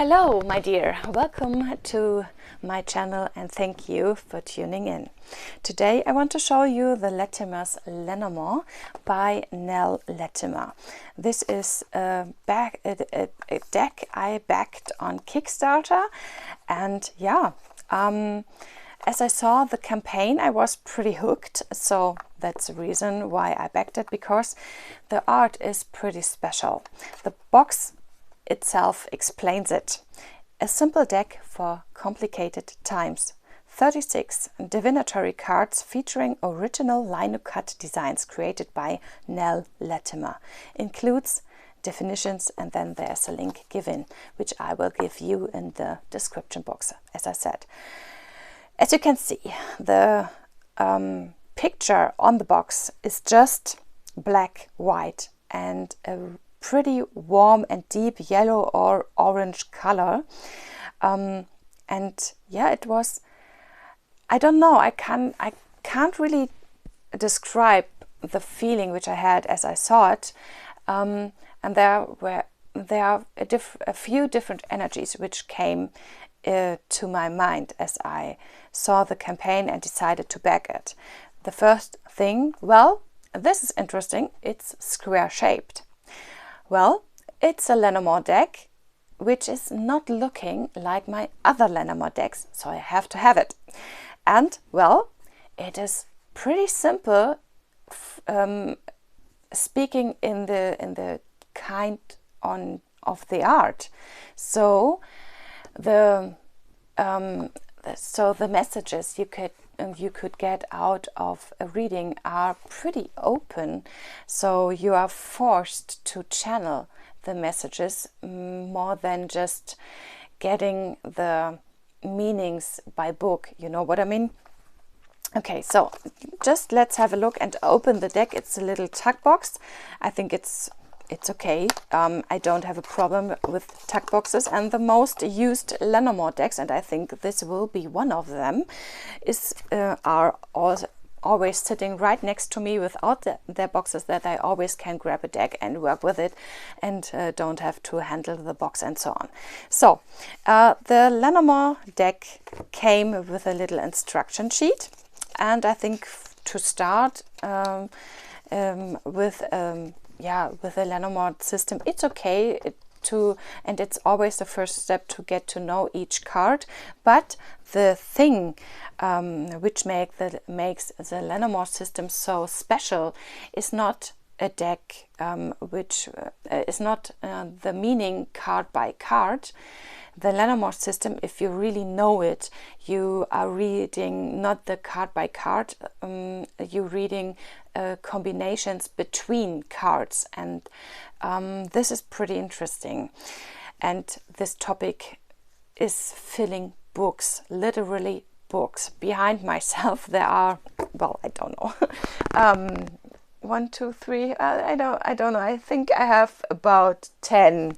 Hello, my dear. Welcome to my channel and thank you for tuning in. Today I want to show you the Latimer's Lenormand by Nell Latimer. This is a deck I backed on Kickstarter, and yeah, as I saw the campaign, I was pretty hooked, so that's the reason why I backed it, because the art is pretty special. The box itself explains it. A simple deck for complicated times. 36 divinatory cards featuring original lino-cut designs created by Nell Latimer. Includes definitions, and then there's a link given, which I will give you in the description box, as I said. As you can see, the picture on the box is just black, white, and a pretty warm and deep yellow or orange color. And yeah, it was, I don't know, I can't really describe the feeling which I had as I saw it. And there are a few different energies which came to my mind as I saw the campaign and decided to back it. The first thing, well, this is interesting, it's square shaped. Well, it's a Lenormand deck, which is not looking like my other Lenormand decks, so I have to have it. And, well, it is pretty simple, speaking in the kind of the art. So the messages you could get out of a reading are pretty open, so you are forced to channel the messages more than just getting the meanings by book, you know what I mean? Okay, so just let's have a look and open the deck. It's a little tuck box. I think it's okay. I don't have a problem with tuck boxes, and the most used Lenormand decks, and I think this will be one of them, are always sitting right next to me without their boxes, that I always can grab a deck and work with it and don't have to handle the box and so on. So the Lenormand deck came with a little instruction sheet, and I think to start with the Lenormand system, it's okay and it's always the first step to get to know each card. But the thing which makes the Lenormand system so special is not a deck which is not the meaning card by card. The Lenormand system, if you really know it, you are reading not the card by card, you're reading combinations between cards, and this is pretty interesting. And this topic is filling books, literally books. Behind myself there are, well, I don't know, 1, 2, 3, I don't know, I think I have about 10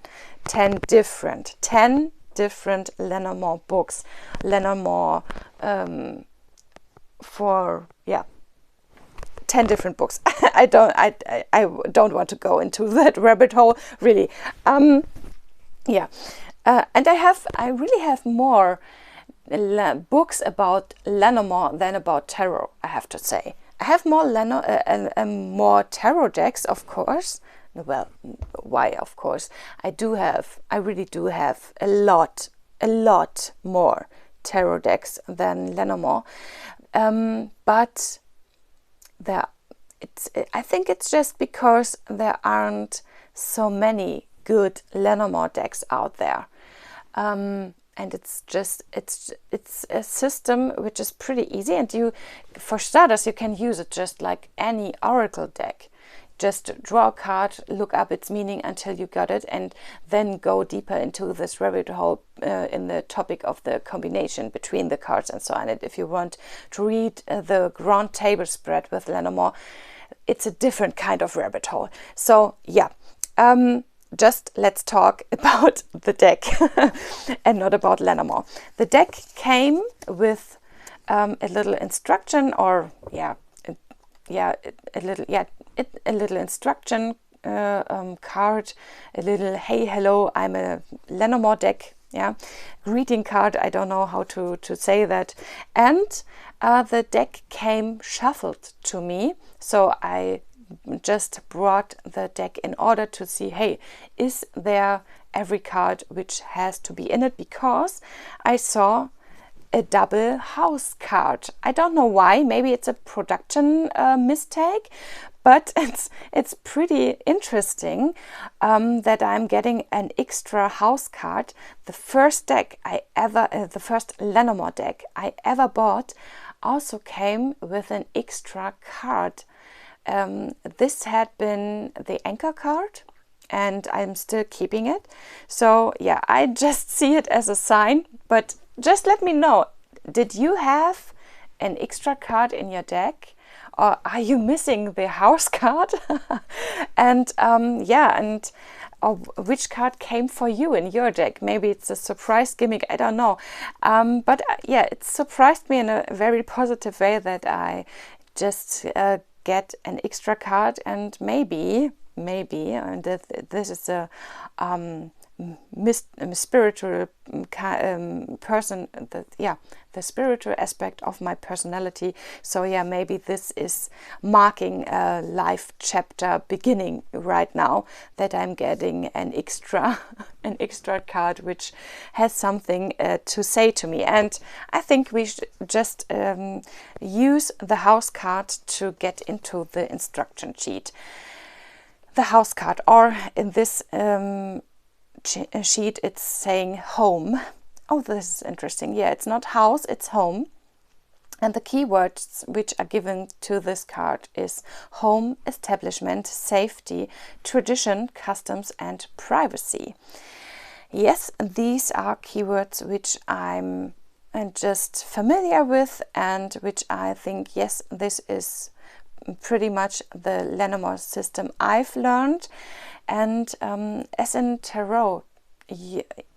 different Lenormand books. Lenormand for 10 different books. I don't want to go into that rabbit hole, really. And I really have more books about Lenormand than about tarot, I have to say. I have more more tarot decks, of course. Well, why, of course. I really do have a lot more tarot decks than Lenormand. But I think it's just because there aren't so many good Lenormand decks out there. And it's a system which is pretty easy, and for starters, you can use it just like any oracle deck. Just draw a card, look up its meaning until you got it, and then go deeper into this rabbit hole in the topic of the combination between the cards and so on. And if you want to read the grand table spread with Lenormand, it's a different kind of rabbit hole. So yeah, just let's talk about the deck and not about Lenormand. The deck came with a little instruction, or a little instruction card, a little "Hey, hello, I'm a Lenormand deck Yeah, greeting card, I don't know how to say that. And the deck came shuffled to me, so I just brought the deck in order to see, hey, is there every card which has to be in it, because I saw a double house card. I don't know why, maybe it's a production mistake, but it's pretty interesting that I'm getting an extra house card. The first deck I ever, the first Lenormand deck I ever bought also came with an extra card. This had been the anchor card, and I'm still keeping it. So yeah, I just see it as a sign, but just let me know, did you have an extra card in your deck, or are you missing the house card? And yeah, and which card came for you in your deck? Maybe it's a surprise gimmick, I don't know. But yeah, it surprised me in a very positive way that I just get an extra card, and maybe, and this is a spiritual person, the spiritual aspect of my personality. So yeah, maybe this is marking a life chapter beginning right now, that I'm getting an extra card which has something to say to me. And I think we should just use the house card to get into the instruction sheet. The house card, or in this sheet it's saying home. Oh, this is interesting. Yeah, it's not house, it's home. And the keywords which are given to this card is home, establishment, safety, tradition, customs, and privacy. Yes, these are keywords which I'm just familiar with, and which I think, yes, this is pretty much the Lenormand system I've learned. And as in tarot,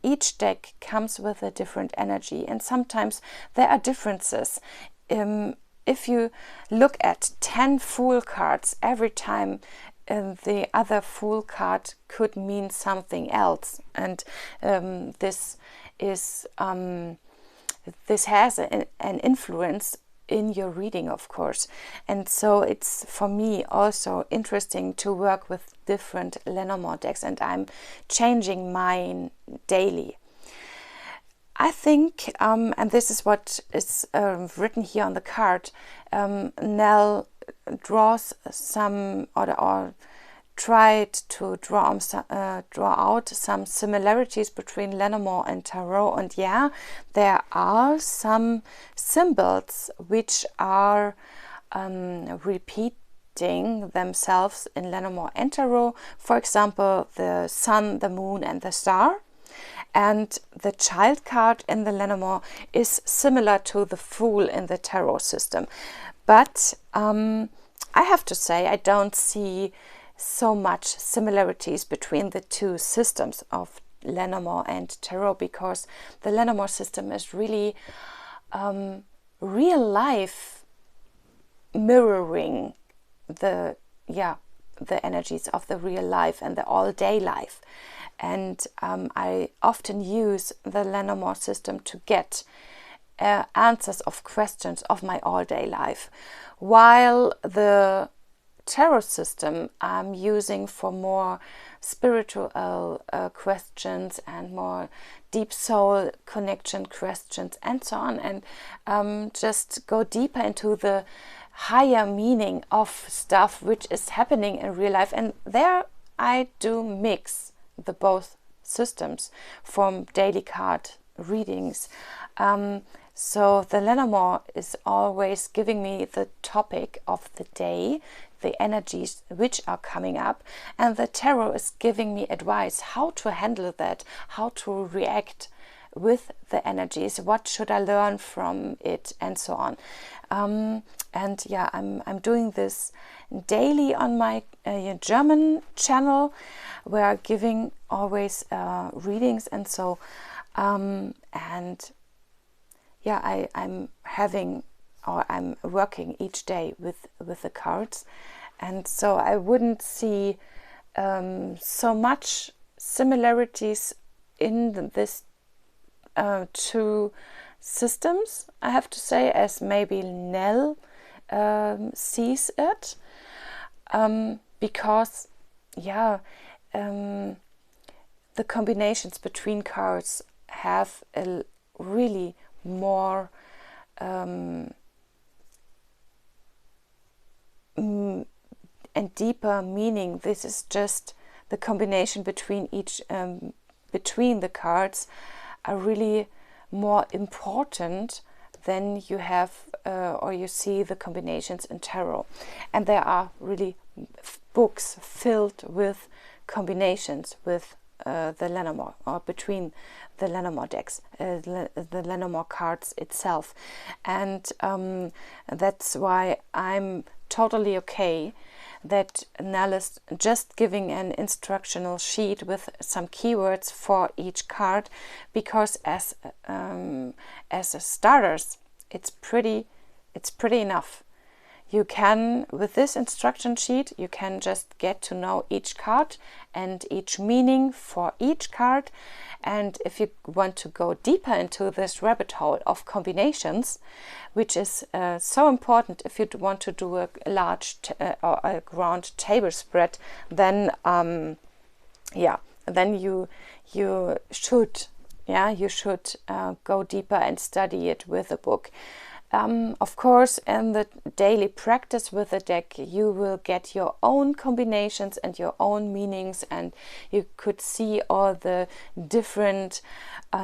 each deck comes with a different energy, and sometimes there are differences. If you look at 10 Fool cards, every time the other Fool card could mean something else, and this has an influence in your reading, of course. And so it's, for me, also interesting to work with different Lenormand decks, and I'm changing mine daily. I think, and this is what is written here on the card, Nell draws some, or tried to draw out some similarities between Lenormand and tarot. And yeah, there are some symbols which are repeating themselves in Lenormand and tarot. For example, the sun, the moon, and the star. And the child card in the Lenormand is similar to the Fool in the tarot system. But I have to say, I don't see so much similarities between the two systems of Lenormand and tarot, because the Lenormand system is really real life mirroring the energies of the real life and the all-day life. And I often use the Lenormand system to get answers of questions of my all-day life, while the tarot system I'm using for more spiritual questions and more deep soul connection questions and so on, and just go deeper into the higher meaning of stuff which is happening in real life. And there I do mix the both systems from daily card readings. So the Lenormand is always giving me the topic of the day, the energies which are coming up, and the tarot is giving me advice how to handle that, how to react with the energies, what should I learn from it, and so on. And yeah, I'm doing this daily on my German channel, where I'm giving always readings, and so and yeah, I'm working each day with the cards, and so I wouldn't see so much similarities in this two systems, I have to say, as maybe Nell sees it, because yeah, the combinations between cards have a really more and deeper meaning. This is just the combination between each between the cards are really more important than you have or you see the combinations in tarot. And there are really books filled with combinations with the Lenormand, or between the Lenormand decks, the Lenormand cards itself. And that's why I'm totally okay that Nell is just giving an instructional sheet with some keywords for each card, because as a starters, it's pretty enough. You can, with this instruction sheet, you can just get to know each card and each meaning for each card. And if you want to go deeper into this rabbit hole of combinations, which is so important if you want to do a large or a round table spread, then yeah, then you should go deeper and study it with a book. Of course, in the daily practice with the deck, you will get your own combinations and your own meanings, and you could see all the different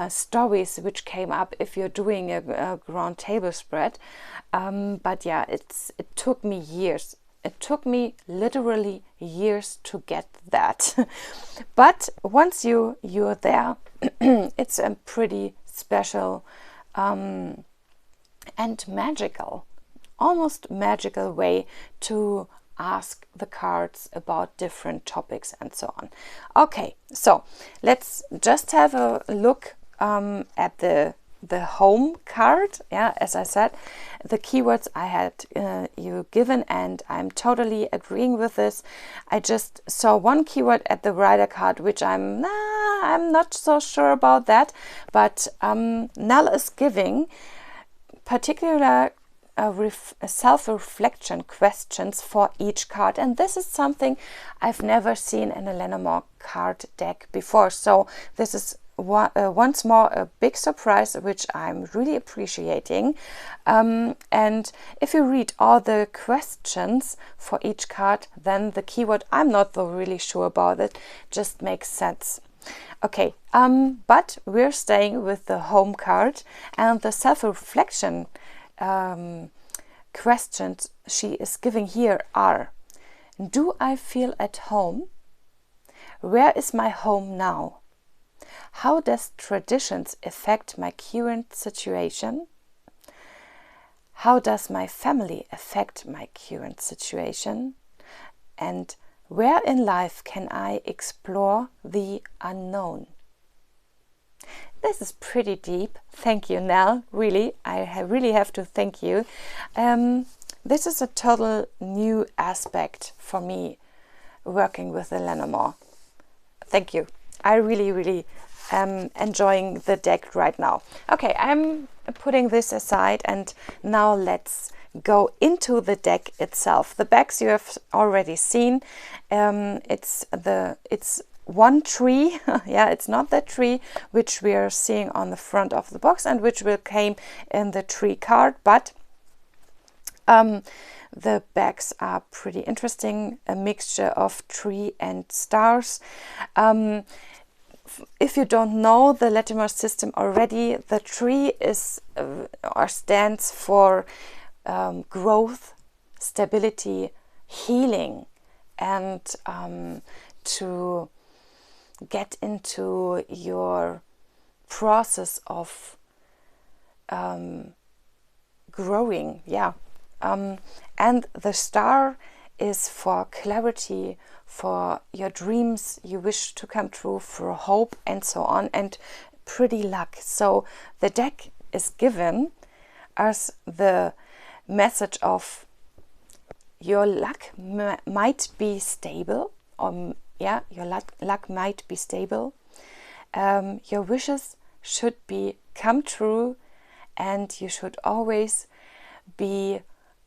stories which came up if you're doing a round table spread. But yeah, it took me years. It took me literally years to get that. But once you're there, it's a pretty special and magical, almost magical way to ask the cards about different topics and so on. Okay, so let's just have a look at the home card. Yeah, as I said, the keywords I had you given, and I'm totally agreeing with this. I just saw one keyword at the rider card, which I'm not so sure about that, but Nell is giving particular self-reflection questions for each card, and this is something I've never seen in a Lenormand card deck before. So this is once more a big surprise, which I'm really appreciating. And if you read all the questions for each card, then the keyword, I'm not really sure about it, just makes sense. Okay, but we're staying with the home card, and the self-reflection questions she is giving here are: do I feel at home? Where is my home now? How does traditions affect my current situation? How does my family affect my current situation? And where in life can I explore the unknown? This is pretty deep. Thank you, Nell. Really, I really have to thank you. This is a total new aspect for me working with the Lenormand. Thank you. I really am enjoying the deck right now. Okay, I'm putting this aside, and now let's go into the deck itself. The backs you have already seen. It's one tree. Yeah, it's not that tree which we are seeing on the front of the box and which will came in the tree card, but the backs are pretty interesting, a mixture of tree and stars. If you don't know the Latimer system already, the tree is or stands for growth, stability, healing, and to get into your process of growing. Yeah. And the star is for clarity, for your dreams you wish to come true, for hope and so on, and pretty luck. So the deck is given as the message of your luck might be stable, or yeah, your luck might be stable. Your wishes should be come true, and you should always be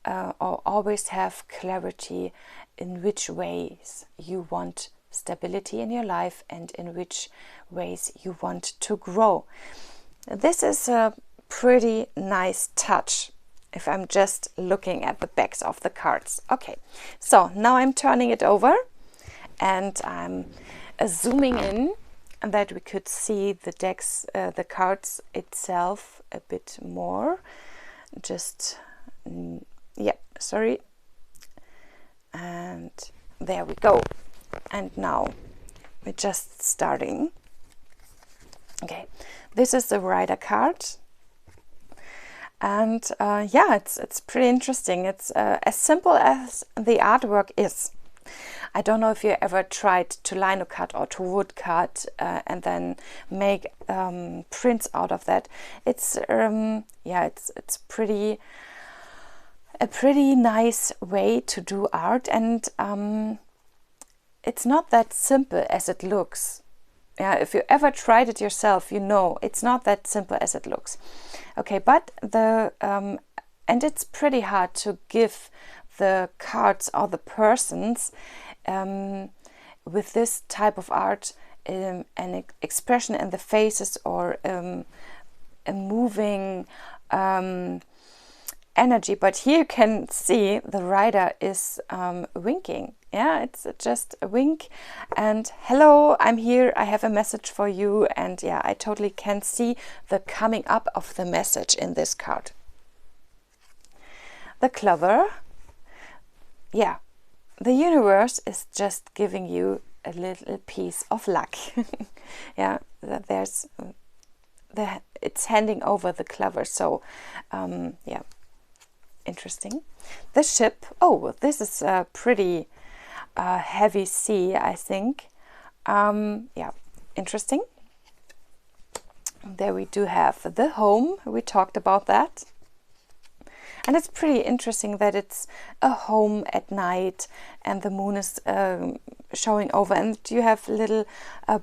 or always have clarity in which ways you want stability in your life and in which ways you want to grow. This is a pretty nice touch if I'm just looking at the backs of the cards. Okay, so now I'm turning it over and I'm zooming in, and that we could see the decks, the cards itself a bit more. Just, yeah, sorry. And there we go. And now we're just starting. Okay, this is the Rider card. And yeah, it's pretty interesting. It's as simple as the artwork is. I don't know if you ever tried to lino cut or to wood cut and then make prints out of that. It's yeah, it's pretty a pretty nice way to do art, and it's not that simple as it looks. Yeah, if you ever tried it yourself, you know it's not that simple as it looks. Okay, but the and it's pretty hard to give the cards or the persons with this type of art an expression in the faces or a moving energy. But here you can see the rider is winking. Yeah, it's just a wink and hello, I'm here, I have a message for you. And yeah, I totally can see the coming up of the message in this card. The clover, yeah, the universe is just giving you a little piece of luck. Yeah, there's it's handing over the clover. So yeah, interesting. The ship, oh, this is a pretty heavy sea, I think. Yeah, interesting. There we do have the home, we talked about that. And it's pretty interesting that it's a home at night and the moon is showing over, and you have little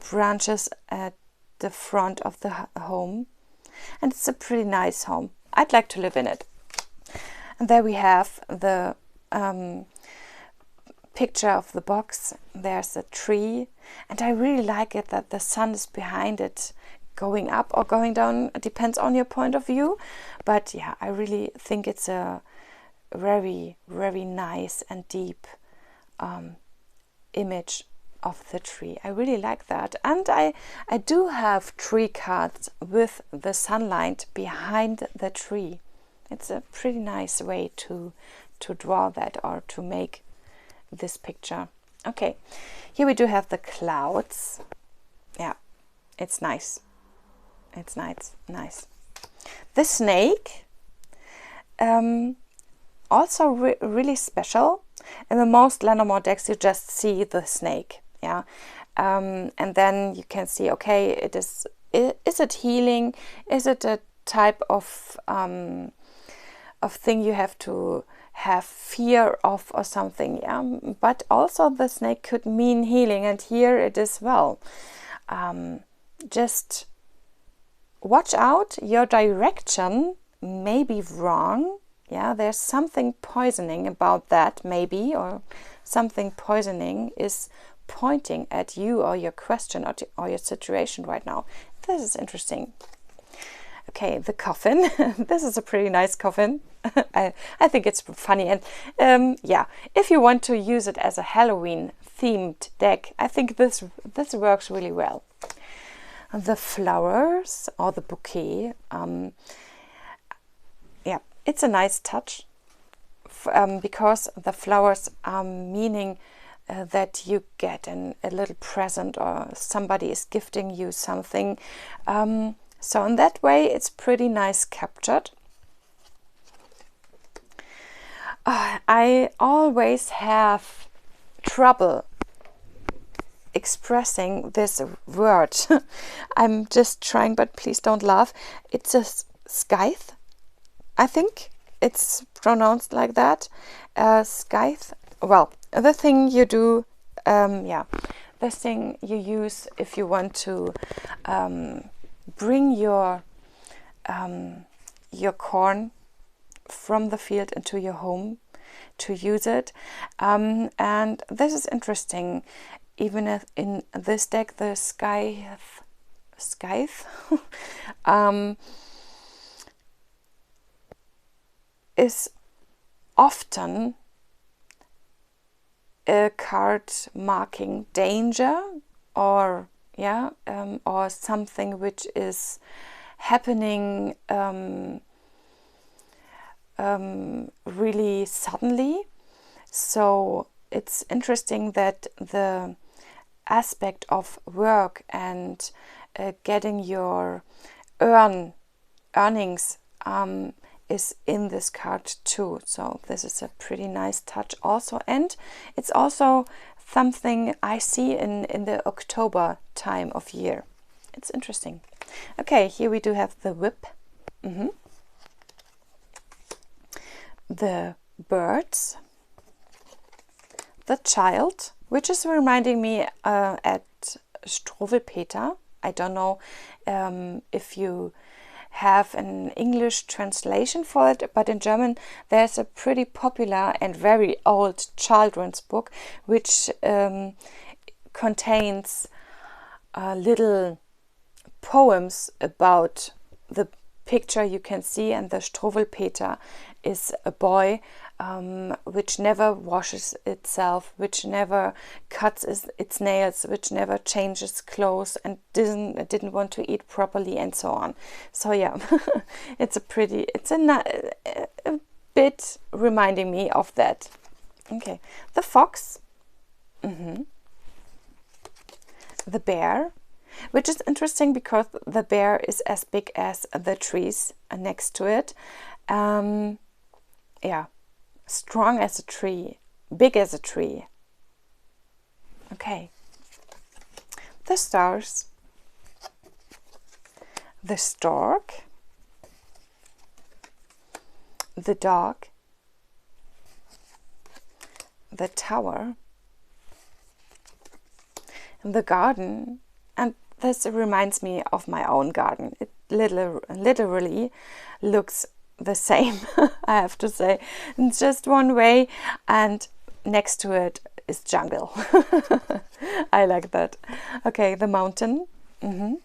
branches at the front of the home. And it's a pretty nice home. I'd like to live in it. And there we have the picture of the box. There's a tree, and I really like it that the sun is behind it, going up or going down. It depends on your point of view, but yeah, I really think it's a very, very nice and deep image of the tree. I really like that. And I do have tree cards with the sunlight behind the tree. It's a pretty nice way to draw that or to make this picture. Okay, here we do have the clouds. Yeah, it's nice. It's nice. The snake, also really special. In the most Lenormand decks, you just see the snake. Yeah, and then you can see, okay, is it healing? Is it a type of thing you have to have fear of or something? Yeah, but also the snake could mean healing, and here it is. Well, just watch out, your direction may be wrong. Yeah, there's something poisoning about that, maybe, or something poisoning is pointing at you or your question or your situation right now. This is interesting. Okay, the coffin. This is a pretty nice coffin. I think it's funny, and yeah, if you want to use it as a Halloween themed deck, I think this works really well. The flowers or the bouquet, yeah, it's a nice touch because the flowers are meaning that you get a little present or somebody is gifting you something. So in that way, it's pretty nice captured. I always have trouble expressing this word. I'm just trying, but please don't laugh. It's a scythe. I think it's pronounced like that. Scythe. Well, the thing you do, yeah, the thing you use if you want to bring your corn from the field into your home to use it. And this is interesting. Even if in this deck, the scythe is often a card marking danger, or or something which is happening really suddenly. So it's interesting that the aspect of work and getting your earnings is in this card too. So this is a pretty nice touch also, and it's also something I see in the October time of year. It's interesting. Okay, here we do have the whip, the birds, the child, which is reminding me at Struwwelpeter. I don't know if you have an English translation for it, but in German there's a pretty popular and very old children's book which contains little poems about the picture you can see, and the Struwwelpeter is a boy which never washes itself, which never cuts its nails, which never changes clothes, and didn't want to eat properly, and so on. So yeah, it's a bit reminding me of that. Okay, the fox, the bear, which is interesting because the bear is as big as the trees next to it. Yeah, strong as a tree, big as a tree. Okay, the stars, the stork, the dog, the tower, the garden. And this reminds me of my own garden. It literally looks the same, I have to say. It's just one way, and next to it is jungle. I like that. Okay, the mountain, the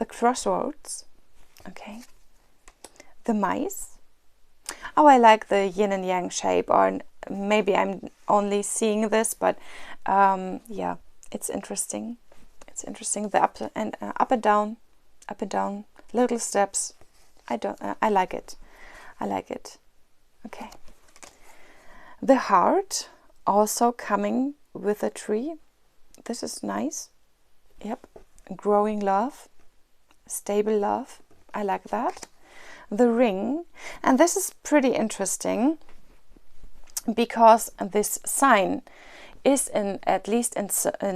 crossroads, okay, the mice. Oh, I like the yin and yang shape, or maybe I'm only seeing this, but yeah, it's interesting. It's interesting. The up and down, little steps. I like it. I like it. Okay. The heart also coming with a tree. This is nice. Yep. Growing love, stable love. I like that. The ring, and this is pretty interesting because this sign is at least in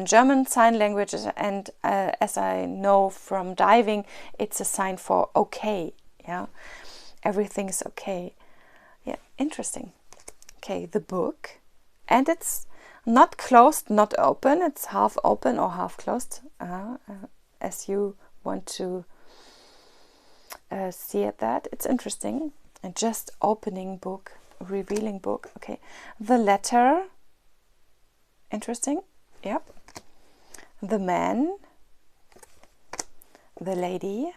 German sign languages, and as I know from diving, it's a sign for okay. Yeah, everything is okay. Yeah, interesting. Okay, the book, and it's not closed, not open. It's half open or half closed, as you want to see it. That it's interesting, and just opening book, revealing book. Okay, the letter. Interesting. Yep. The man, the lady,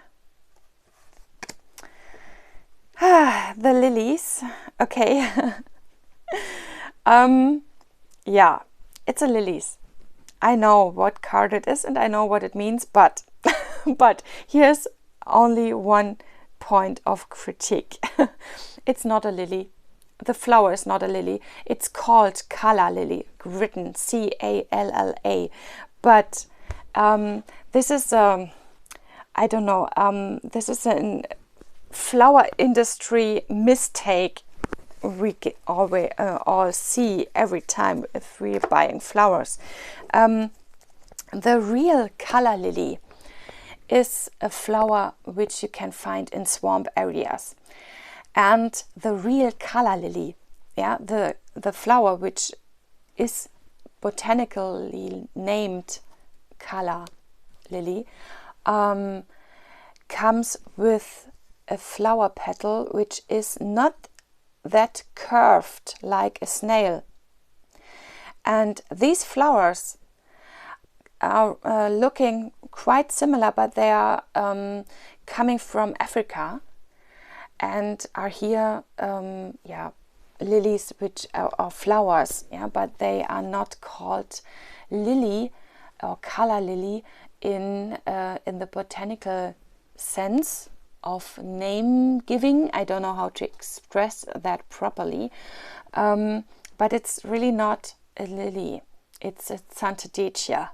the lilies. Okay. Yeah, it's a lilies. I know what card it is and I know what it means, but but here's only one point of critique. It's not a lily. The flower is not a lily. It's called calla lily, written C-A-L-L-A. But this is, I don't know, this is a flower industry mistake we always all see every time if we're buying flowers. The real calla lily is a flower which you can find in swamp areas. And the real calla lily, yeah, the flower which is botanically named calla lily, comes with a flower petal which is not that curved like a snail. And these flowers are looking quite similar, but they are coming from Africa and are here lilies which are flowers, but they are not called lily or color lily in the botanical sense of name giving. I don't know how to express that properly, but it's really not a lily. It's a Santadecea.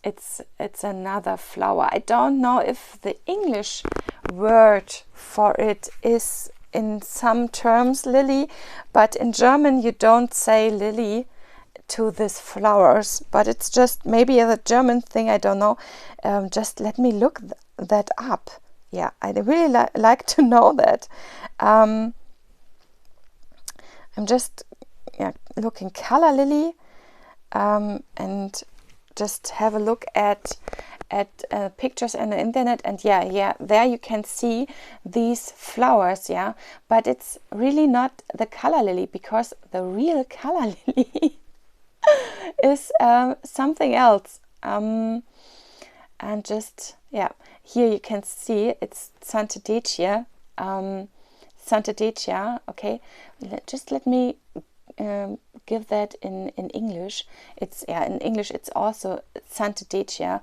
It's another flower. I don't know if the English word for it is in some terms lily, but in German you don't say lily to these flowers, but it's just maybe a German thing, I don't know. Just let me look that up. Yeah, I really like to know that. I'm just looking color lily, and just have a look at pictures on the internet, and there you can see these flowers, but it's really not the color lily, because the real color lily is something else. And just here you can see it's Santadecea. Okay, just let me give that in English. It's in English it's also Santadecea,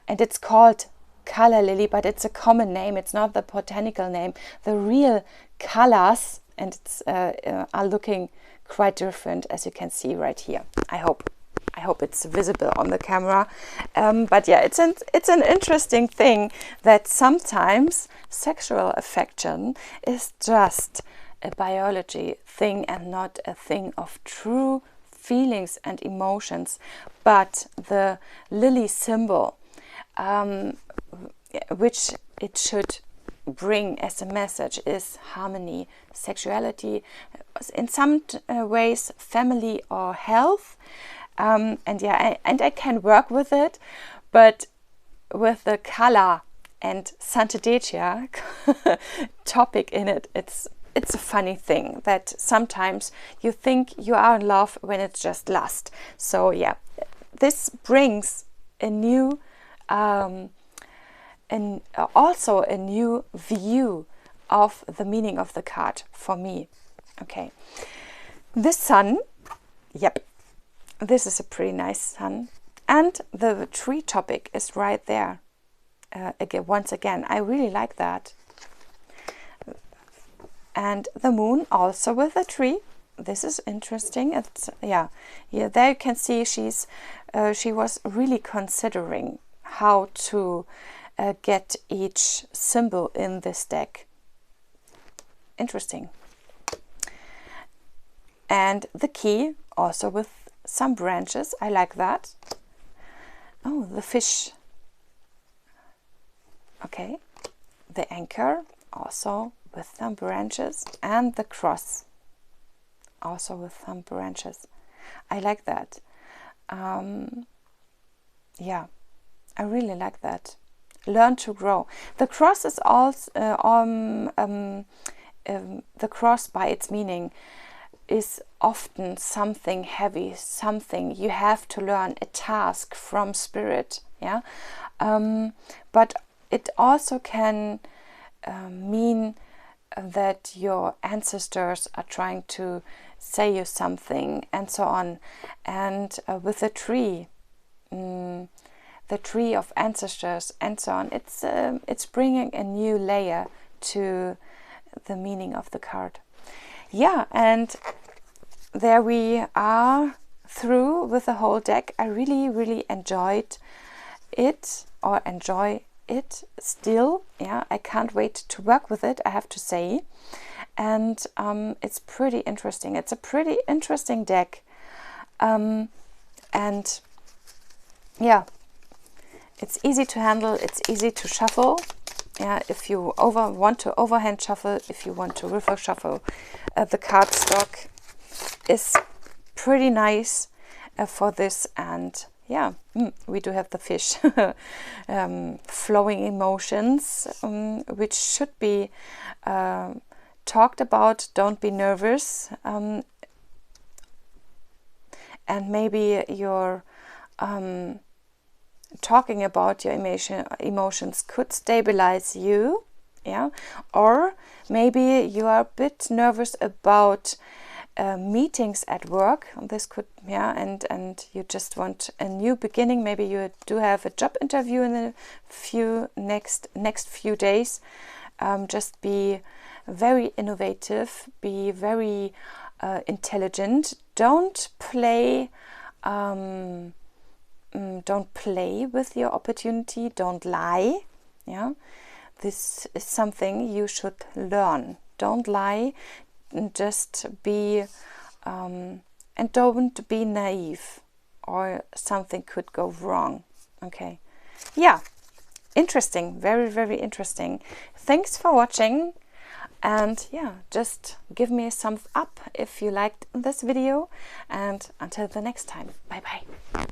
and it's called color lily, but it's a common name. It's not the botanical name. The real colors and it's are looking quite different, as you can see right here. I hope it's visible on the camera, but it's an interesting thing that sometimes sexual affection is just a biology thing and not a thing of true feelings and emotions. But the lily symbol, which it should bring as a message, is harmony, sexuality, in some ways family or health, and I can work with it, but with the color and Santadecea topic in it, it's a funny thing that sometimes you think you are in love when it's just lust. So this brings a new and also a new view of the meaning of the card for me. Okay, the sun, this is a pretty nice sun, and the tree topic is right there. Once again, I really like that. And the moon also with a tree. This is interesting. It's there you can see she was really considering how to get each symbol in this deck. Interesting. And the key also with some branches. I like that. Oh, the fish. Okay. The anchor also with some branches, and the cross also with some branches. I like that. I really like that. Learn to grow. The cross is also the cross by its meaning is often something heavy, something you have to learn, a task from spirit. But it also can mean that your ancestors are trying to say you something, and so on. And with the tree of ancestors and so on, it's bringing a new layer to the meaning of the card. And there we are through with the whole deck. I really enjoyed it, or enjoy it still. I can't wait to work with it, I have to say. And it's pretty interesting. It's a pretty interesting deck, and it's easy to handle, it's easy to shuffle. If you want to overhand shuffle, if you want to river shuffle, the cardstock is pretty nice for this. And yeah, we do have the fish. Flowing emotions, which should be talked about. Don't be nervous. And maybe you're talking about your emotions could stabilize you, yeah, or maybe you are a bit nervous about meetings at work. This could, yeah, and you just want a new beginning. Maybe you do have a job interview in the next few days. Just be very innovative, be very intelligent. Don't play with your opportunity. Don't lie. Yeah, this is something you should learn. Don't lie. Just be and don't be naive, or something could go wrong. Okay, yeah, interesting, very, very interesting. Thanks for watching, and yeah, just give me a thumbs up if you liked this video, and until the next time, bye bye.